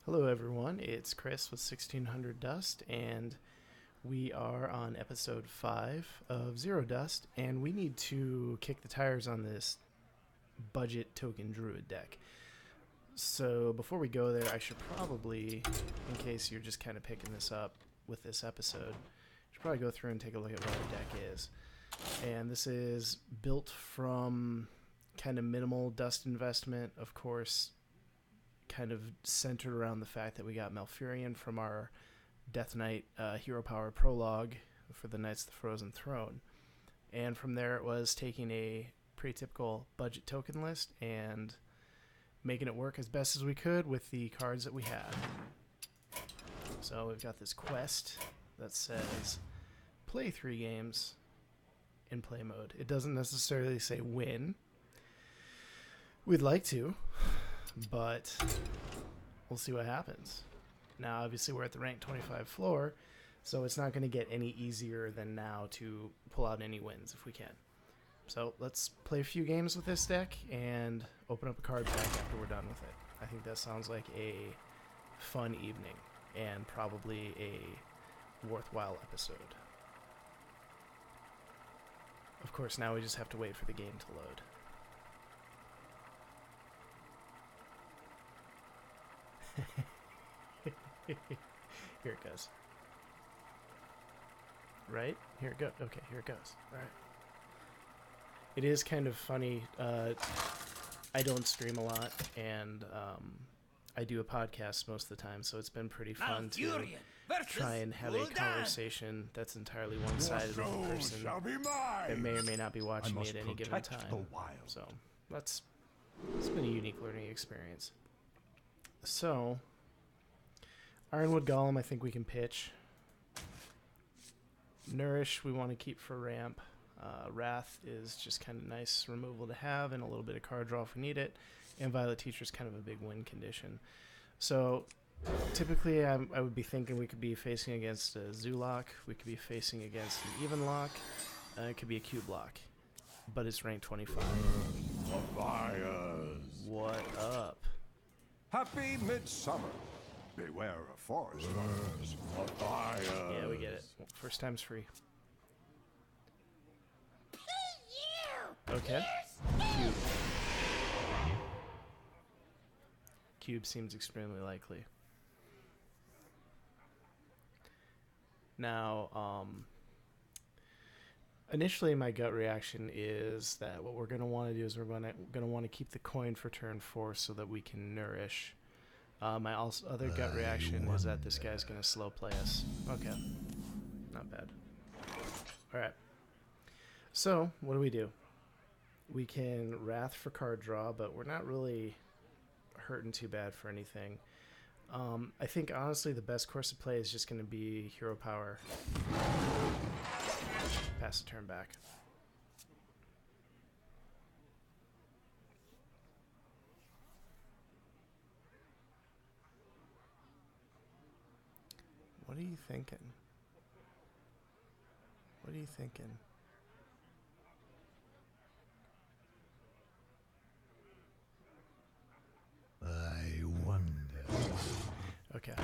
Hello, everyone. It's Chris with 1600 Dust, and we are on episode 5 of Zero Dust, and we need to kick the tires on this budget Token Druid deck. So before we go there, I should probably, in case you're just kind of picking this up with this episode, I should probably go through and take a look at what the deck is. And this is built from kind of minimal dust investment, of course, kind of centered around the fact that we got Malfurion from our Death Knight Hero Power Prologue for the Knights of the Frozen Throne. And from there it was taking a pretty typical budget token list and making it work as best as we could with the cards that we had. So we've got this quest that says play 3 games in play mode. It doesn't necessarily say win. We'd like to, but we'll see what happens. Now, obviously, we're at the rank 25 floor, so it's not going to get any easier than now to pull out any wins if we can. So let's play a few games with this deck and open up a card pack after we're done with it. I think that sounds like a fun evening and probably a worthwhile episode. Of course, now we just have to wait for the game to load. Here it goes. Right? Here it goes. Okay, here it goes. All right. It is kind of funny. I don't stream a lot, and I do a podcast most of the time, so it's been pretty fun to try and have a conversation that's entirely one-sided with a person that may or may not be watching me at any given time. So it's been a unique learning experience. So, Ironwood Golem, I think we can pitch. Nourish, we want to keep for ramp. Wrath is just kind of nice removal to have, and a little bit of card draw if we need it. And Violet Teacher is kind of a big win condition. So, typically, I would be thinking we could be facing against a Zoolock. We could be facing against an Even Lock. It could be a Cube Lock. But it's rank 25. What up? Happy Midsummer. Beware of forest fires. Yeah, we get it. First time's free. Okay. Cube. Cube seems extremely likely. Now, initially my gut reaction is that what we're going to want to do is we're going to want to keep the coin for turn 4 so that we can nourish. My other gut reaction is that this guy's going to slow play us. Okay. Not bad. Alright. So, what do? We can Wrath for card draw, but we're not really hurting too bad for anything. I think, honestly, the best course of play is just going to be Hero Power. Pass the turn back. What are you thinking? What are you thinking? I wonder. Okay.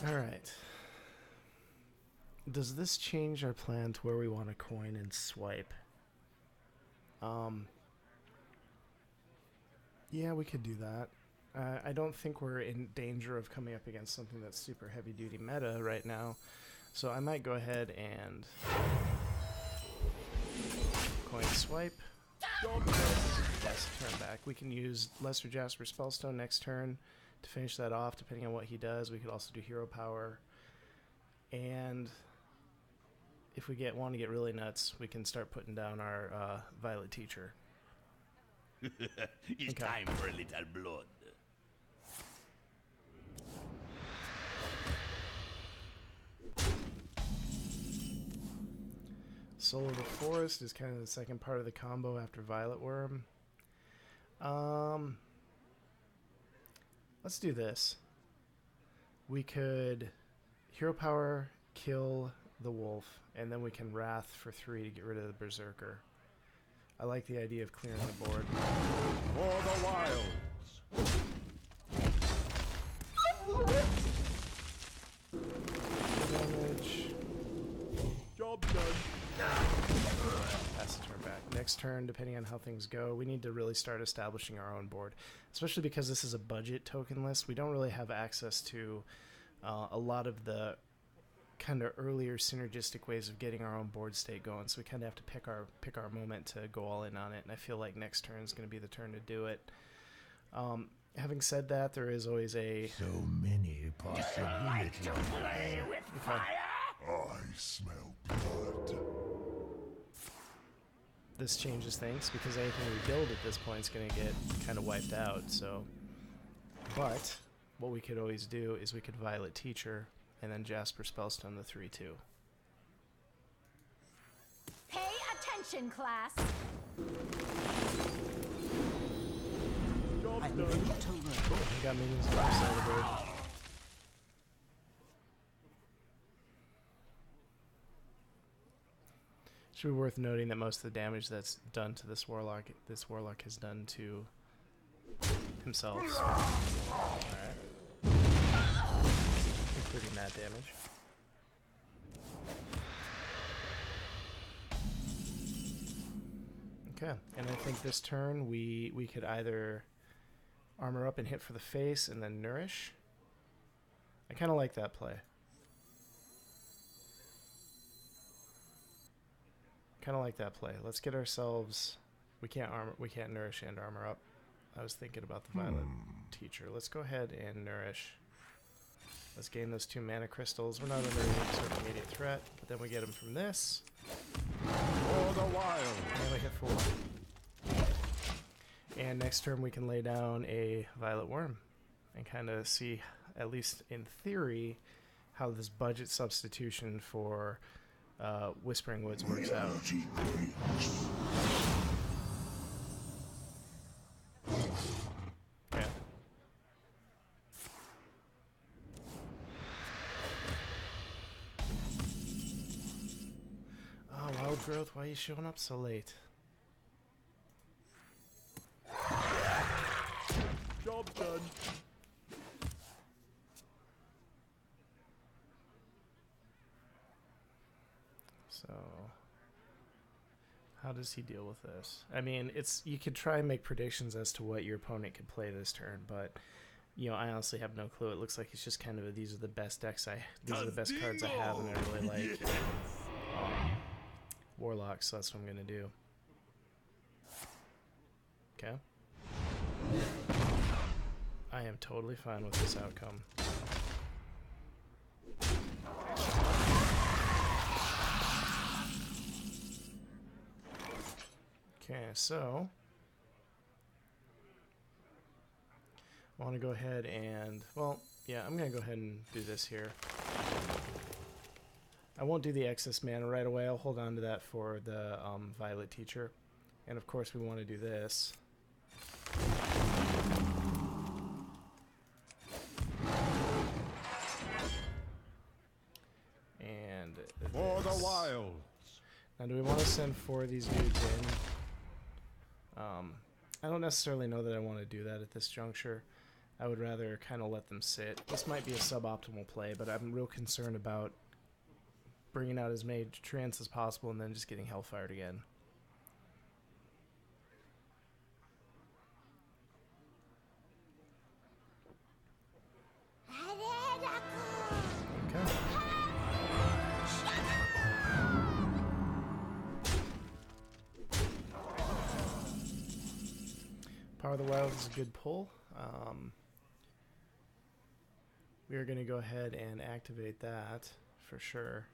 All right. Does this change our plan to where we want to coin and swipe? Yeah, we could do that. I don't think we're in danger of coming up against something that's super heavy-duty meta right now, so I might go ahead and coin swipe. Yes, turn back. We can use Lesser Jasper Spellstone next turn to finish that off, depending on what he does. We could also do Hero Power. And if we want to get really nuts, we can start putting down our Violet Teacher. It's time for a little blood. Soul of the Forest is kind of the second part of the combo after Violet Worm. Let's do this. We could Hero Power, kill the wolf, and then we can Wrath for 3 to get rid of the Berserker. I like the idea of clearing the board. For the wilds. Damage. Job done. Pass the turn back. Next turn, depending on how things go, we need to really start establishing our own board. Especially because this is a budget token list. We don't really have access to a lot of the kind of earlier synergistic ways of getting our own board state going. So we kind of have to pick our moment to go all in on it. And I feel like next turn is going to be the turn to do it. Having said that, there is always a... So many possibilities. Okay. I smell blood. This changes things because anything we build at this point is going to get kind of wiped out. So, but what we could always do is we could Violet Teacher and then Jasper Spellstone the 3/2. Pay attention, class. Job I'm done. ready to roll. We got minions on the other side of the board. Should be worth noting that most of the damage that's done to this warlock has done to himself. So. Alright. Including that damage. Okay, and I think this turn we could either armor up and hit for the face and then nourish. I kind of like that play. Kind of like that play. Let's get ourselves... We can't nourish and armor up. I was thinking about the Violet Teacher. Let's go ahead and nourish. Let's gain those 2 mana crystals. We're not under any sort of immediate threat, but then we get them from this. For the wild. And we hit for 1. And next turn we can lay down a Violet Worm and kind of see, at least in theory, how this budget substitution for Whispering Woods works out. Okay. Oh, Wild Growth, why are you showing up so late? Job done. So, how does he deal with this? I mean, you could try and make predictions as to what your opponent could play this turn, but you know, I honestly have no clue. It looks like it's just kind of these are the best cards I have, and I really like Warlock, so that's what I'm gonna do. Okay. I am totally fine with this outcome. Okay, so I want to go ahead and, well, yeah, I'm going to go ahead and do this here. I won't do the excess mana right away. I'll hold on to that for the Violet Teacher. And of course we want to do this. And For the wilds. now do we want to send 4 of these dudes in? I don't necessarily know that I want to do that at this juncture. I would rather kind of let them sit. This might be a suboptimal play, but I'm real concerned about bringing out as many treants as possible and then just getting hellfired again. Okay. Power of the Wild is a good pull. We are going to go ahead and activate that for sure.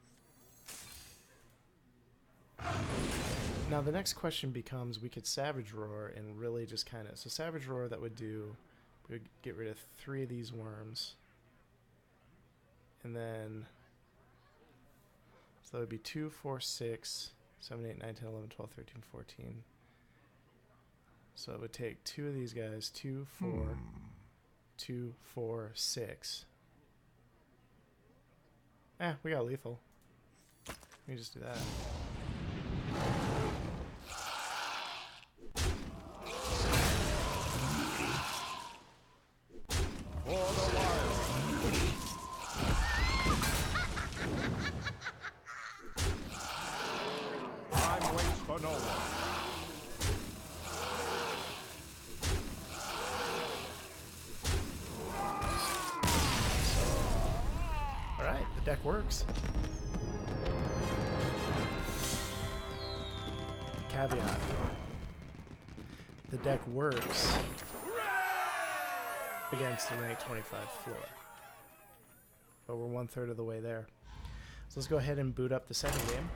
Now the next question becomes, we could Savage Roar and really just kind of... So Savage Roar, that would do... We would get rid of 3 of these worms. And then... So that would be 2, 4, 6, 7, 8, 9, 10, 11, 12, 13, 14. So it would take 2 of these guys, 2, 4, 2, 4, 6. We got lethal. We just do that. for no one. Alright, the deck works. Caveat. The deck works against the rank 25 floor. But we're 1/3 of the way there. So let's go ahead and boot up the second game.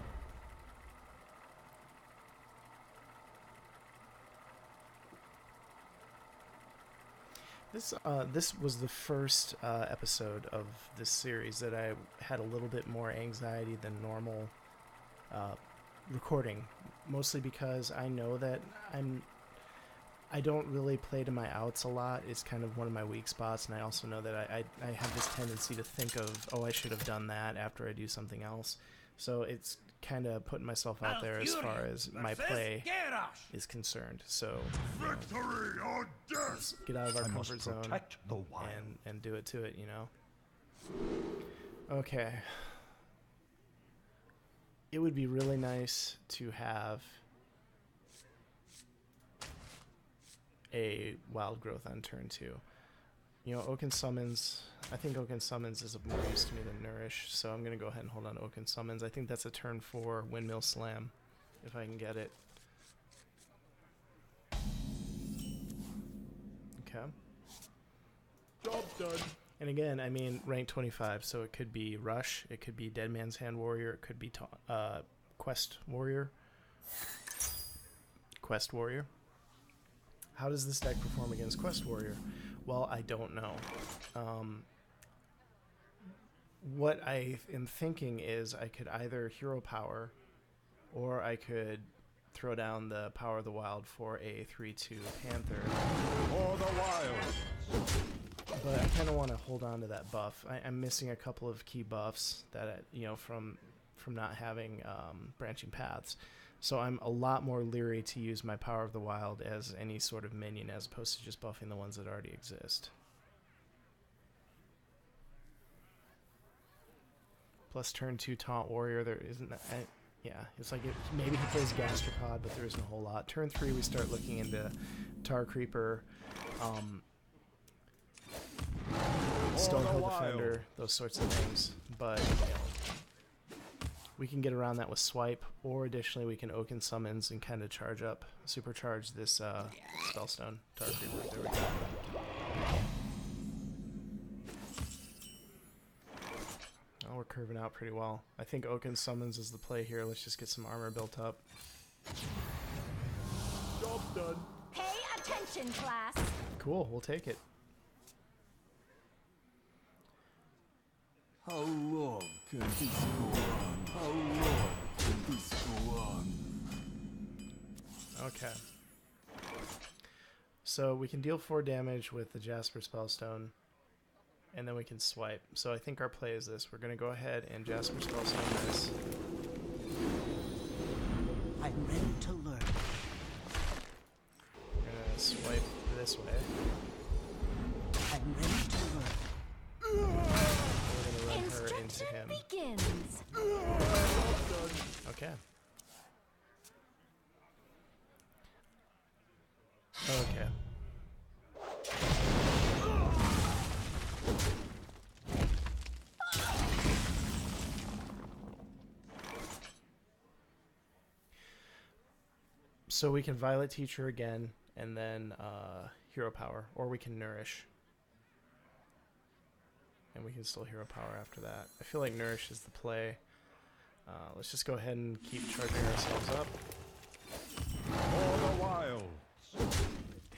This was the first episode of this series that I had a little bit more anxiety than normal recording, mostly because I know that I don't really play to my outs a lot. It's kind of one of my weak spots, and I also know that I have this tendency to think of, oh, I should have done that after I do something else. So it's kind of putting myself out there as far as my play is concerned. So Victory or death! let's get out of our comfort zone the wild. and do it to it, you know? Okay. It would be really nice to have a wild growth on turn 2. You know, Oaken Summons, I think Oaken Summons is of more use to me than Nourish, so I'm going to go ahead and hold on to Oaken Summons. I think that's a turn 4 Windmill Slam, if I can get it. Okay. Job done. And again, I mean, rank 25, so it could be Rush, it could be Dead Man's Hand Warrior, it could be Quest Warrior. Quest Warrior. How does this deck perform against Quest Warrior? Well, I don't know. What I am thinking is I could either Hero Power, or I could throw down the Power of the Wild for a 3/2 Panther. For the wild. But I kind of want to hold on to that buff. I'm missing a couple of key buffs that from not having branching paths. So I'm a lot more leery to use my Power of the Wild as any sort of minion as opposed to just buffing the ones that already exist. Plus turn 2 Taunt Warrior, there isn't that... yeah, it's like maybe he plays Gastropod, but there isn't a whole lot. Turn 3 we start looking into Tar Creeper, Stonehill Defender, those sorts of things. But we can get around that with Swipe, or additionally we can Oaken Summons and kind of supercharge this Spellstone Tar Creeper. There we go. Oh, we're curving out pretty well. I think Oaken Summons is the play here. Let's just get some armor built up. Job done. Pay attention, class. Cool, we'll take it. How long can this go on? How long can this go on? Okay. So we can deal 4 damage with the Jasper Spellstone, and then we can swipe. So I think our play is this. We're going to go ahead and Jasper Spellstone this. I'm ready to learn. We're going to swipe this way. I'm ready to learn. We're going to run her into Instruction him. begins. Okay. Okay. So we can Violet Teacher again, and then Hero Power, or we can Nourish. And we can still Hero Power after that. I feel like Nourish is the play. Let's just go ahead and keep charging ourselves up. For the wild.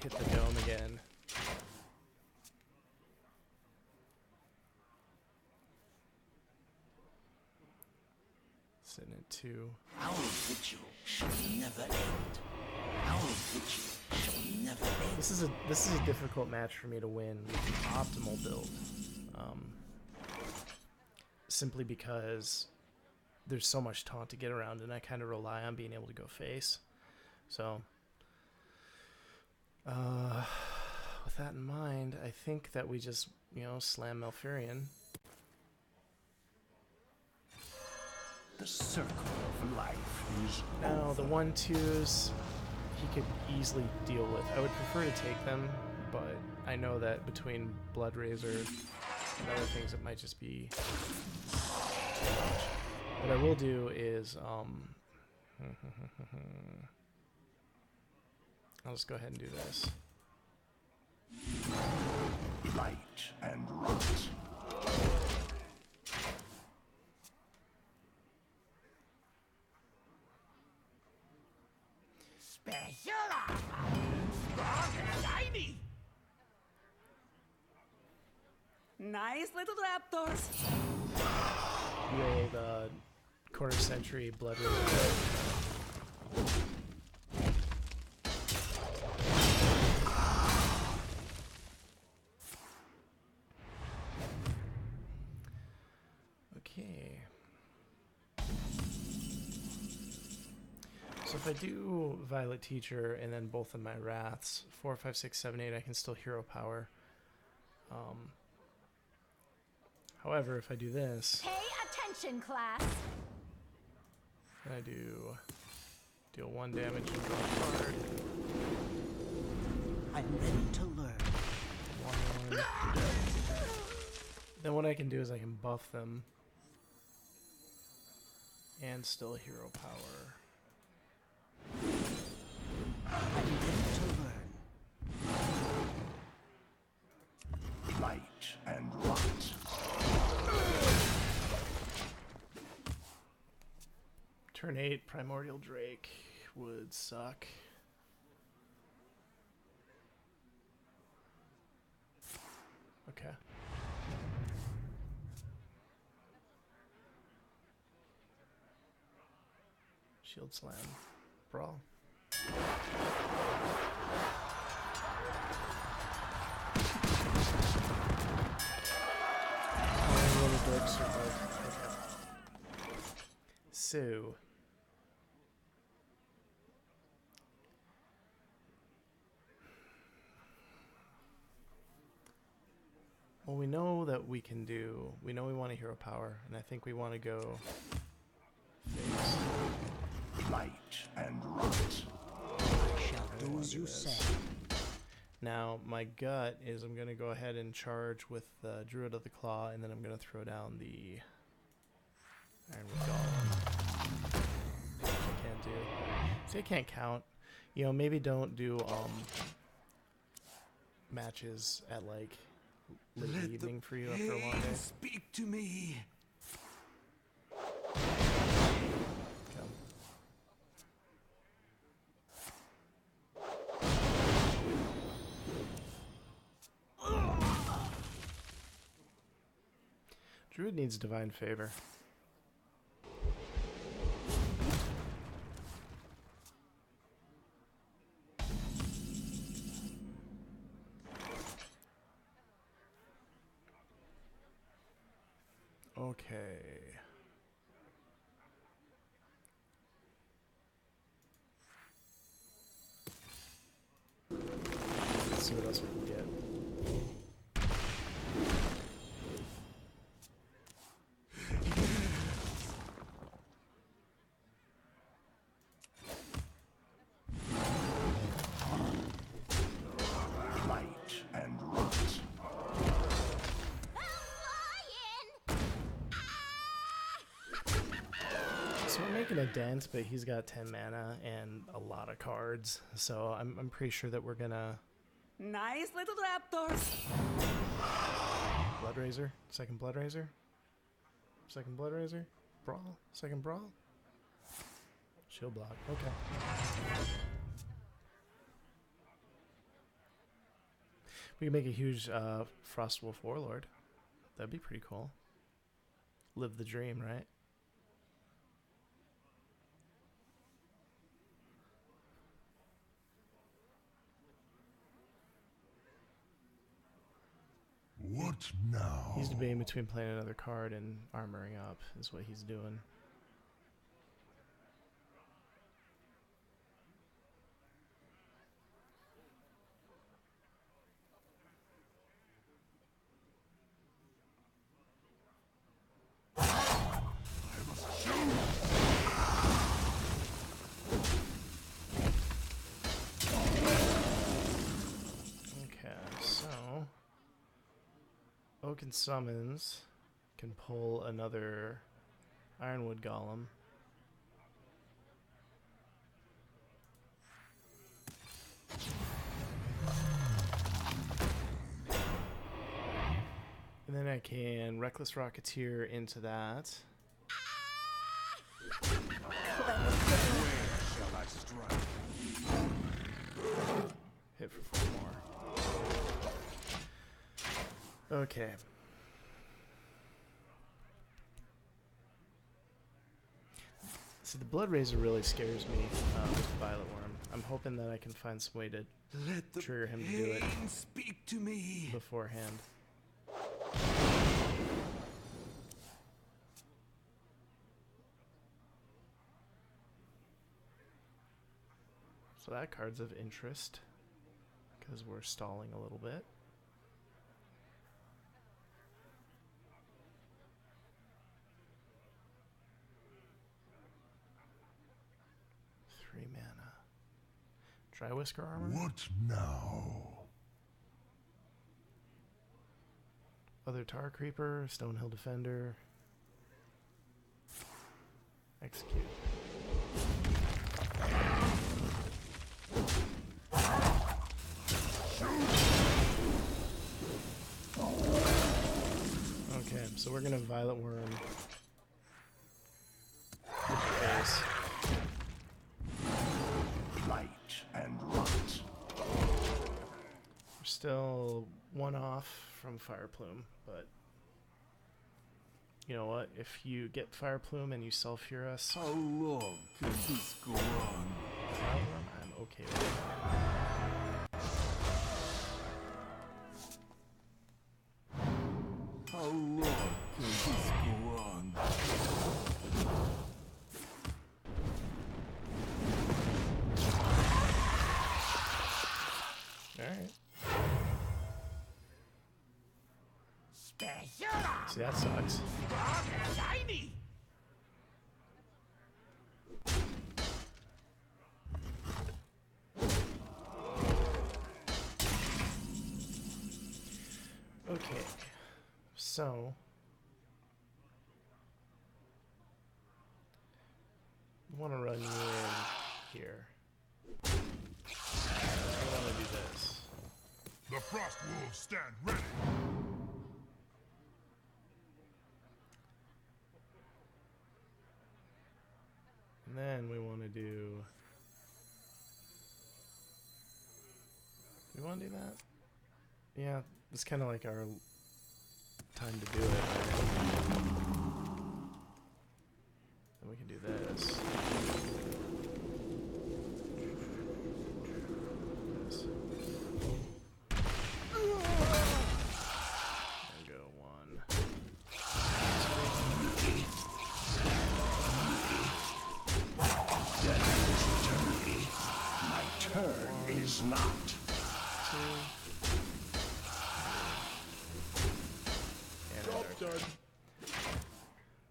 Hit the dome again. Sitting at 2. Our vigil shall never end. Our vigil shall never end. This is a difficult match for me to win with the optimal build. Simply because there's so much taunt to get around, and I kind of rely on being able to go face. So, with that in mind, I think that we just, slam Malfurion. The circle of life is Now, over. the 1/2s he could easily deal with. I would prefer to take them, but I know that between Blood Razor and other things, it might just be too much. What I will do is, I'll just go ahead and do this. Light and rot. Special offer. Strong and shiny. Nice little raptors. The old quarter century Blood Razor. Okay. So if I do Violet Teacher and then both of my Wraths, 4, 5, 6, 7, 8, I can still hero power. However, if I do this, Pay attention, class. I deal 1 damage and draw a card. I'm ready to learn. 1. Then what I can do is I can buff them and still hero power. I'm ready to learn. Light and rot. Turn 8, Primordial Drake would suck. Okay. Shield Slam. Brawl. So well, we know that we can do, we know we want a hero power, and I think we want to go face. Light and rot. I shall do as you say. Now, my gut is I'm going to go ahead and charge with the Druid of the Claw, and then I'm going to throw down the Ironwood Golem. I can't do. See, I can't count. You know, maybe don't do matches at like late evening for you after a long day. Speak to me. Come. Druid needs Divine Favor. Okay. Let's see what else we can get. Light and rot. So we're making a dent, but he's got 10 mana and a lot of cards. So I'm pretty sure that we're gonna Nice little raptors. Blood Razor, second Blood Razor, second Blood Razor, Brawl, second Brawl, Shield Block. Okay. We can make a huge Frostwolf Warlord. That'd be pretty cool. Live the dream, right? What now? He's debating between playing another card and armoring up, is what he's doing. I must show Token summons can pull another Ironwood Golem. And then I can Reckless Rocketeer into that. Where shall I strike? Hit for 4 more. Okay. See, the Blood Razor really scares me with Violet Worm. I'm hoping that I can find some way to Let the trigger him to do it pain speak to me. beforehand. So that card's of interest because we're stalling a little bit. Three mana. Dry Whisker Armor. What now? Other Tar Creeper, Stonehill Defender. Execute. Okay, so we're gonna Violet Worm. Hit the face. Blight and rot. We're still 1 off from Fire Plume, but you know what? If you get Fire Plume and you Sulfur us, How long can this go on? Violet Worm, I'm okay with it. How long can this go on? Alright. Special See, that sucks. strong and shiny. Okay. So I want to run you in here. I want to do this. The Frost Wolves stand ready. And then we want to do... We want to do that? Yeah, it's kind of like our time to do it. Then we can do this. This. And go 1. My turn is not. 2. And another.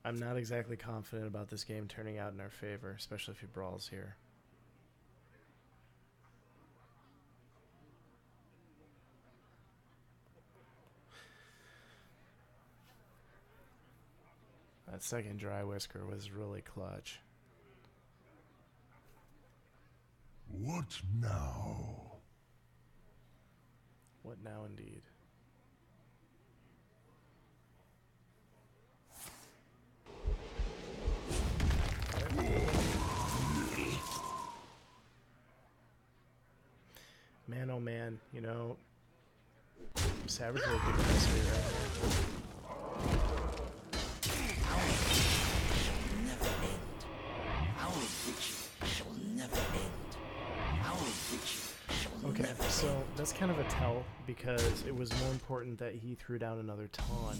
I'm not exactly confident about this game turning out in our favor, especially if he brawls here. That second Dry Whisker was really clutch. What now? What now, indeed? Man, oh man, you know, Savage will be the best way right here. Never end. Our victory shall never end. Our victory shall Okay, never so end. that's kind of a tell because it was more important that he threw down another taunt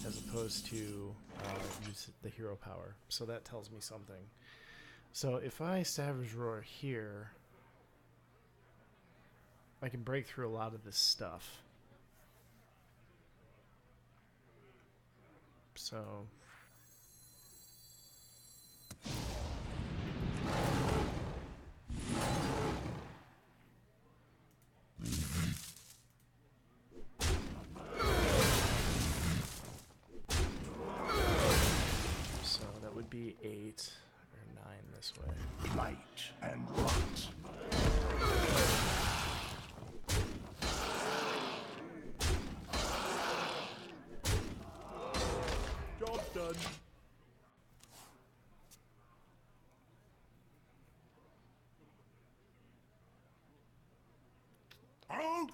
as opposed to use the hero power. So that tells me something. So if I Savage Roar here, I can break through a lot of this stuff. So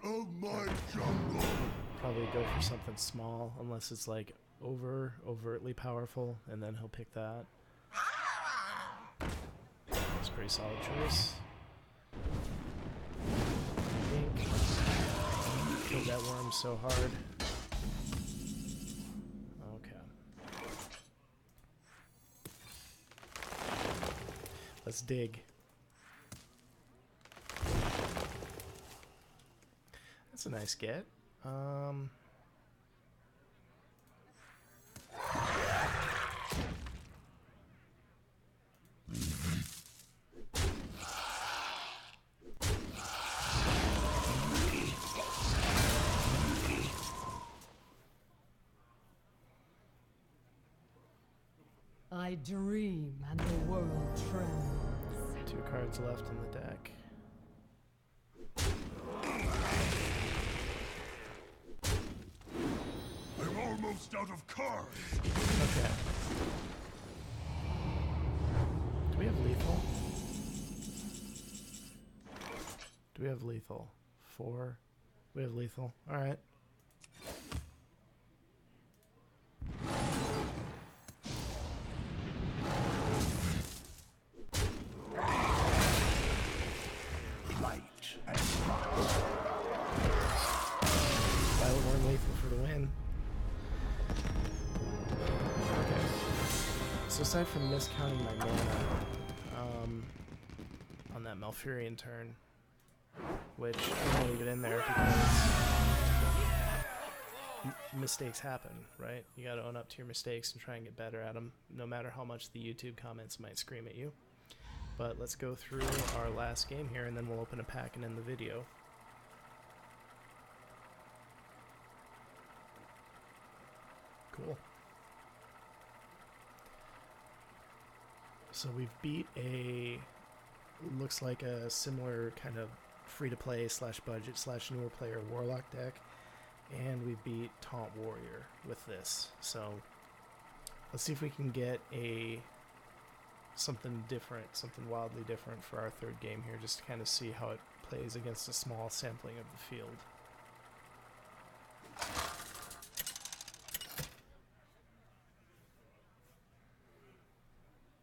Out of my jungle! Probably go for something small, unless it's like overtly powerful, and then he'll pick that. That's a pretty solid choice. Pink. Killed that worm so hard. Okay. Let's dig. That's a nice get. I dream and the world trembles. 2 cards left in the deck. I'm almost out of cards! Okay. Do we have lethal? Do we have lethal? 4. We have lethal. Alright. Light and rock. Violet Worm lethal for the win. Okay. So aside from miscounting my mana on that Malfurion turn, which I'm gonna leave it in there because mistakes happen, right? You gotta own up to your mistakes and try and get better at them, no matter how much the YouTube comments might scream at you. But let's go through our last game here, and then we'll open a pack and end the video. Cool. So we've beat looks like a similar kind of free-to-play / budget / newer player Warlock deck, and we beat Taunt Warrior with this. So let's see if we can get something different, something wildly different for our third game here, just to kind of see how it plays against a small sampling of the field.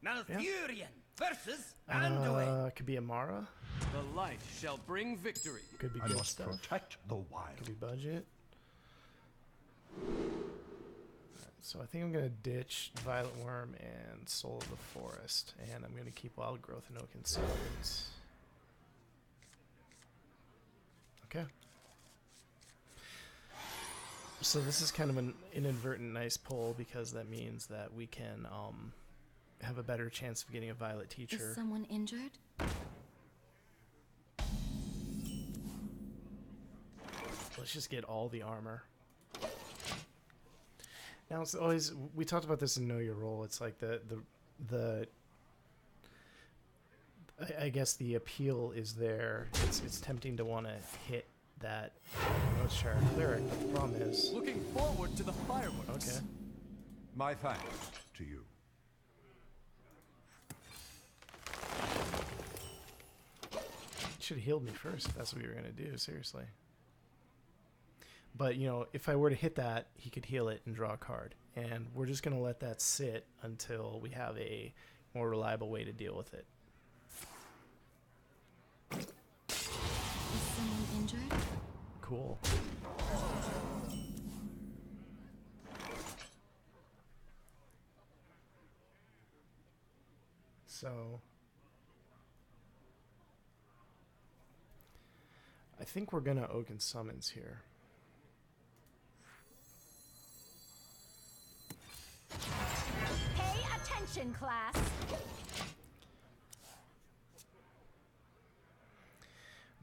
Malfurion versus Anduin. Could be Amara. The light shall bring victory. Could be I good must stuff. protect the wild. Could be budget. Alright, so I think I'm going to ditch Violet Worm and Soul of the Forest, and I'm going to keep Wild Growth and Oaken Summons. Okay. So this is kind of an inadvertent nice pull, because that means that we can have a better chance of getting a Violet Teacher. Is someone injured? Let's just get all the armor. Now it's always, we talked about this in Know Your Role. It's like I guess the appeal is there. It's tempting to want to hit that Northshire Cleric. But the problem is, Looking forward to the fireworks. okay, My thanks to you. should have healed me first if that's what you were gonna do. Seriously. But, you know, if I were to hit that, he could heal it and draw a card. And we're just going to let that sit until we have a more reliable way to deal with it. Is someone injured? Cool. So I think we're going to Oaken Summons here. Pay attention, class.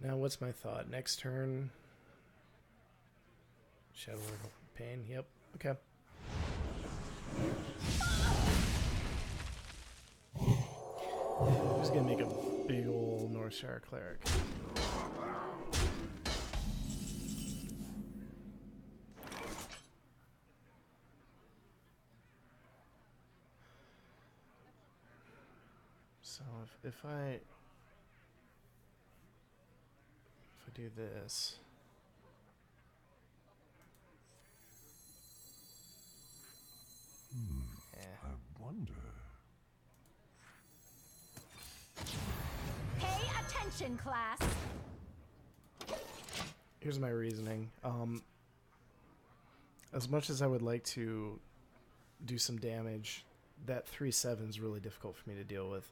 Now, what's my thought? Next turn, Shadow Lord Pain. Yep. Okay. I'm just gonna make a big old Northshire Cleric. So if I do this, wonder. Pay attention, class. Here's my reasoning. As much as I would like to do some damage, that 3/7 is really difficult for me to deal with.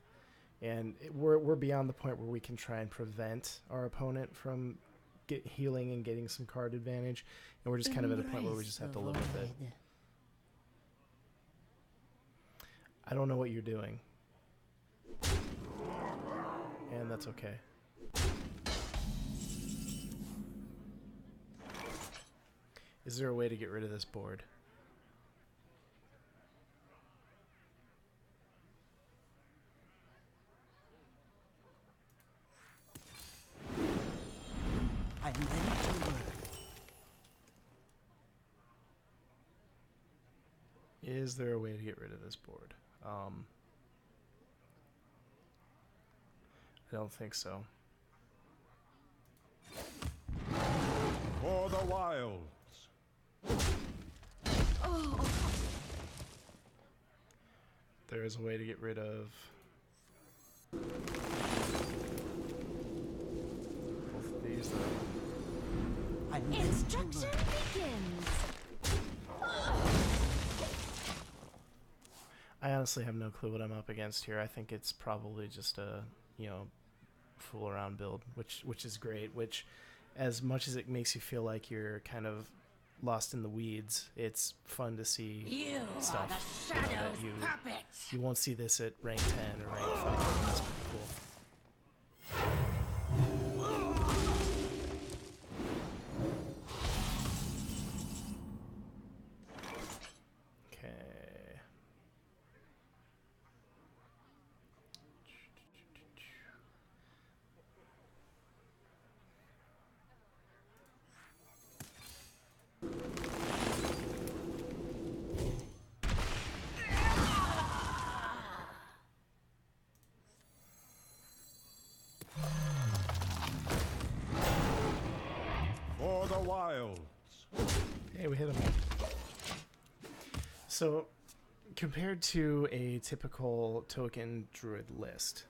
And we're beyond the point where we can try and prevent our opponent from healing and getting some card advantage. And we're just kind of at a point where we just have to live with it. I don't know what you're doing. And that's okay. Is there a way to get rid of this board? I'm ready to work. Is there a way to get rid of this board? I don't think so. For the wilds. There is a way to get rid of both of these. I'm ready to Instruction work. begins. I honestly have no clue what I'm up against here. I think it's probably just a, fool around build, which is great. Which, as much as it makes you feel like you're kind of lost in the weeds, it's fun to see You stuff. are the that Shadow's you puppets. you won't see this at rank 10 or rank 5. That's pretty cool. Okay. For the wilds. Hey, we hit him. So, compared to a typical Token Druid list,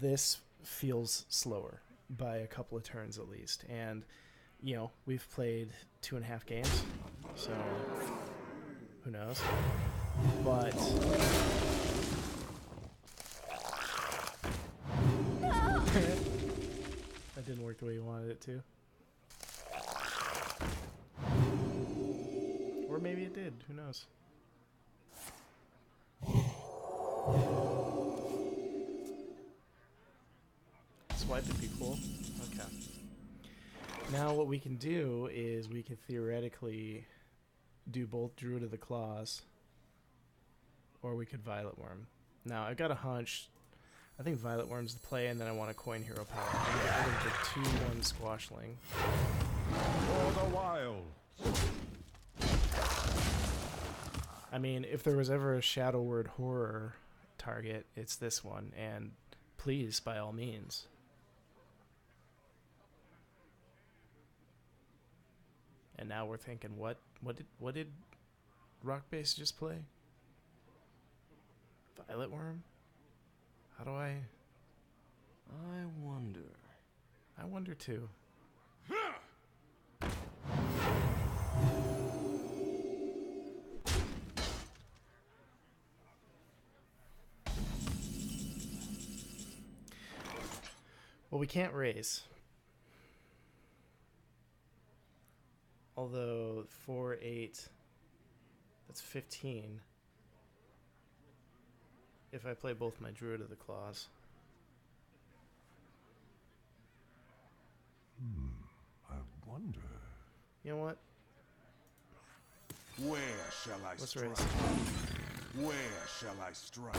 this feels slower by a couple of turns at least. And, we've played 2.5 games, so who knows? But that didn't work the way you wanted it to. Or maybe it did. Who knows? Swipe would be cool. Okay. Now what we can do is we can theoretically do both Druid of the Claws, or we could Violet Worm. Now I've got a hunch. I think Violet Worm's the play, and then I want a Coin Hero Power. I think the 2/1 Squashling. For the wilds. I mean, if there was ever a Shadow Word horror target, it's this one, and please, by all means. And now we're thinking, what did Rock Base just play? Violet Worm? How do I wonder. I wonder too. Well, we can't raise. Although 4, 8, that's 15. If I play both my Druid of the Claws. I wonder. You know what? Where shall I Let's strike? raise. Where shall I strike?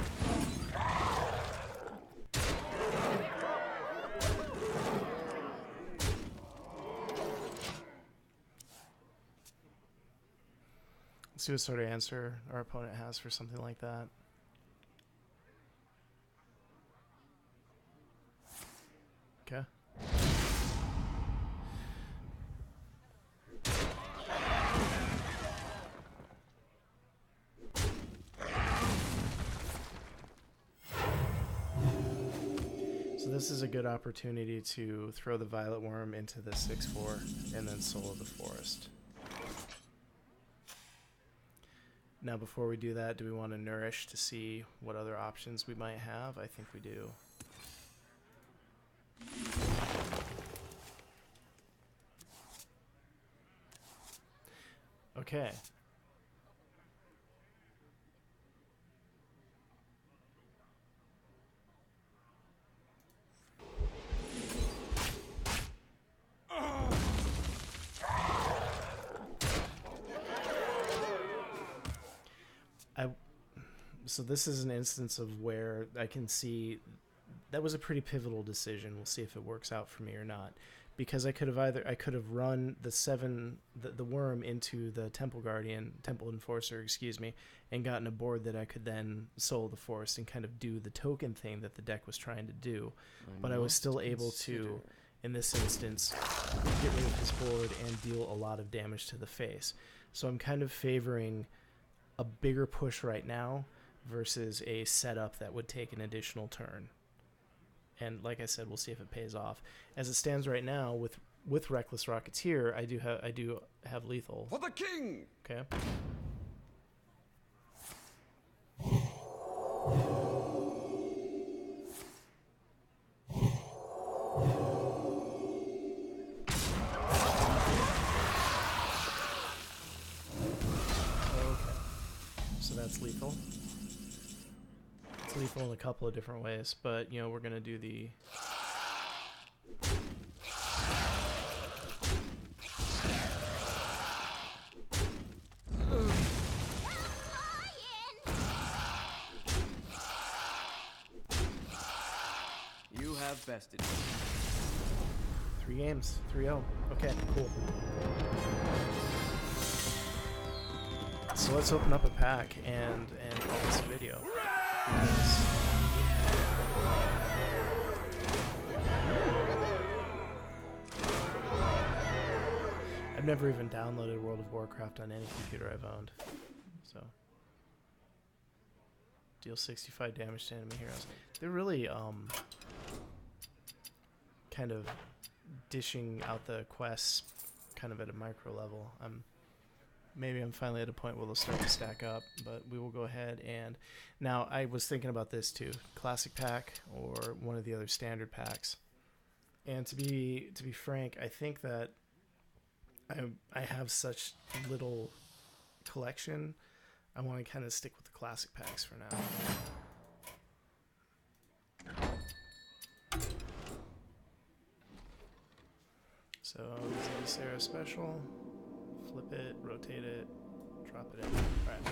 Let's see what sort of answer our opponent has for something like that. Okay. this is a good opportunity to throw the Violet Worm into the 6/4 and then solo the Forest. Now, before we do that, do we want to nourish to see what other options we might have? I think we do. Okay. So this is an instance of where I can see that was a pretty pivotal decision. We'll see if it works out for me or not, because I could have run the worm into the Temple Enforcer, and gotten a board that I could then solo the Forest and kind of do the token thing that the deck was trying to do. But I was still able to, in this instance, get rid of his board and deal a lot of damage to the face. So I'm kind of favoring a bigger push right now versus a setup that would take an additional turn. And like I said, we'll see if it pays off. As it stands right now, with Reckless Rocketeer, I do have lethal. For the king! Okay. So that's lethal. It's lethal in a couple of different ways, but we're gonna do the You have bested. 3 games, 3-0. Okay, cool. So let's open up a pack and call this a video. I've never even downloaded World of Warcraft on any computer I've owned. So deal 65 damage to enemy heroes. They're really kind of dishing out the quests kind of at a micro level. Maybe I'm finally at a point where they'll start to stack up, but we will go ahead and... Now, I was thinking about this too. Classic pack or one of the other standard packs. And to be frank, I think that I have such little collection. I want to kind of stick with the classic packs for now. So, Sarah special. Flip it, rotate it, drop it in. Alright.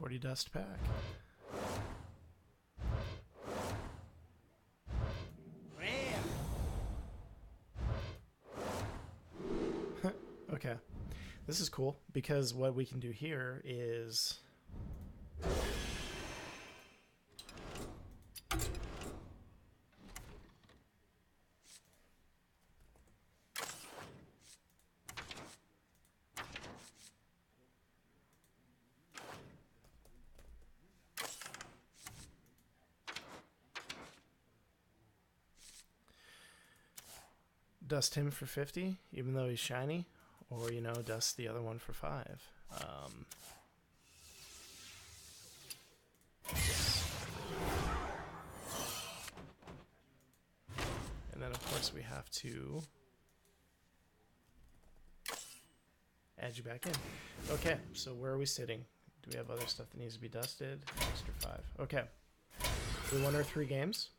$40 dust pack. Okay. This is cool because what we can do here is... dust him for 50, even though he's shiny, or dust the other one for 5. And then of course we have to add you back in. Okay, so where are we sitting? Do we have other stuff that needs to be dusted? Extra 5. Okay. We won our 3 games.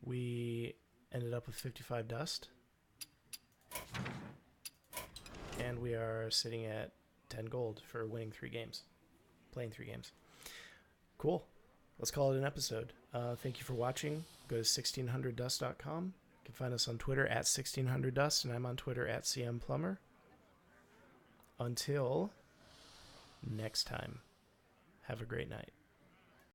We ended up with 55 dust. And we are sitting at 10 gold for winning 3 games. Playing 3 games. Cool. Let's call it an episode. Thank you for watching. Go to 1600dust.com. You can find us on Twitter at 1600dust, and I'm on Twitter at cmplumber. Until next time, have a great night.